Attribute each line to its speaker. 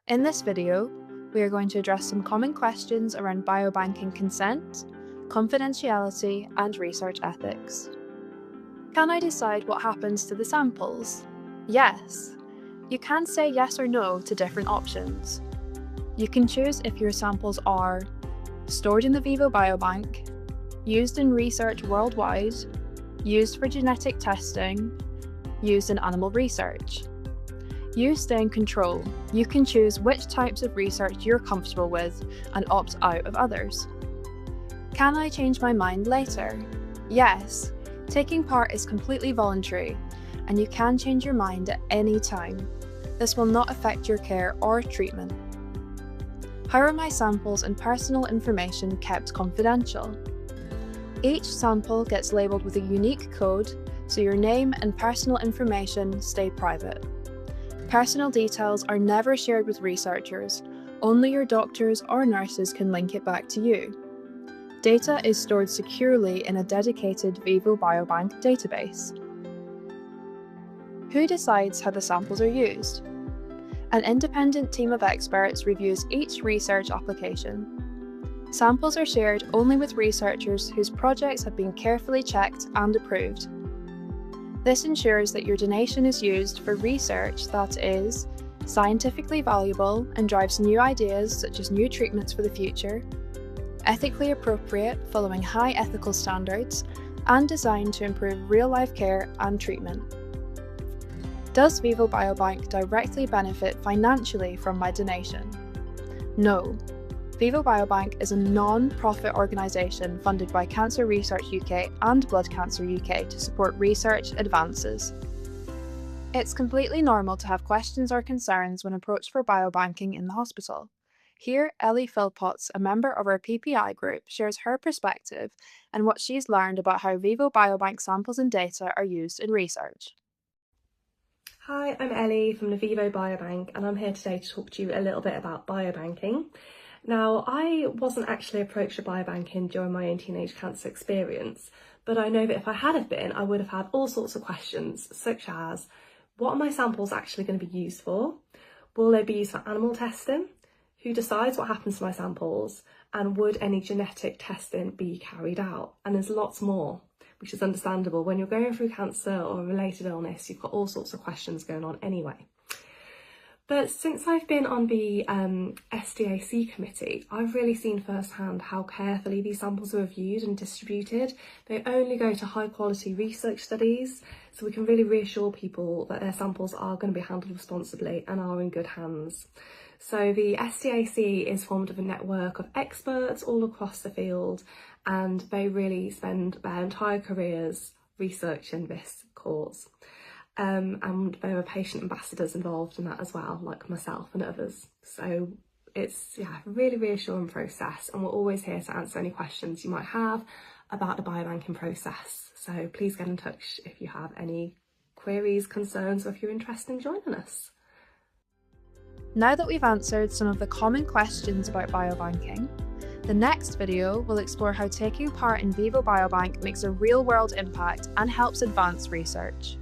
Speaker 1: In this video, we are going to address some common questions around biobanking consent, confidentiality, and research ethics. Can I decide what happens to the samples? Yes. You can say yes or no to different options. You can choose if your samples are stored in the Vivo Biobank, used in research worldwide, used for genetic testing, used in animal research. You stay in control. You can choose which types of research you're comfortable with and opt out of others. Can I change my mind later? Yes. Taking part is completely voluntary, and you can change your mind at any time. This will not affect your care or treatment. How are my samples and personal information kept confidential? Each sample gets labelled with a unique code, so your name and personal information stay private. Personal details are never shared with researchers. Only your doctors or nurses can link it back to you. Data is stored securely in a dedicated Vivo Biobank database. Who decides how the samples are used? An independent team of experts reviews each research application. Samples are shared only with researchers whose projects have been carefully checked and approved. This ensures that your donation is used for research that is scientifically valuable and drives new ideas such as new treatments for the future, ethically appropriate following high ethical standards, and designed to improve real-life care and treatment. Does Vivo Biobank directly benefit financially from my donation? No. Vivo Biobank is a non-profit organisation funded by Cancer Research UK and Blood Cancer UK to support research advances. It's completely normal to have questions or concerns when approached for biobanking in the hospital. Here, Ellie Philpotts, a member of our PPI group, shares her perspective and what she's learned about how Vivo Biobank samples and data are used in research.
Speaker 2: Hi, I'm Ellie from the Vivo Biobank, and I'm here today to talk to you a little bit about biobanking. Now, I wasn't actually approached to biobanking during my own teenage cancer experience, but I know that if I had have been, I would have had all sorts of questions, such as, what are my samples actually going to be used for? Will they be used for animal testing? Who decides what happens to my samples? And would any genetic testing be carried out? And there's lots more, which is understandable. When you're going through cancer or a related illness, you've got all sorts of questions going on anyway. But since I've been on the SDAC committee, I've really seen firsthand how carefully these samples are reviewed and distributed. They only go to high quality research studies, so we can really reassure people that their samples are going to be handled responsibly and are in good hands. So the SDAC is formed of a network of experts all across the field, and they really spend their entire careers researching this cause. And there are patient ambassadors involved in that as well, like myself and others. So it's a really reassuring process, and we're always here to answer any questions you might have about the biobanking process. So please get in touch if you have any queries, concerns, or if you're interested in joining us.
Speaker 1: Now that we've answered some of the common questions about biobanking, the next video will explore how taking part in Vivo Biobank makes a real-world impact and helps advance research.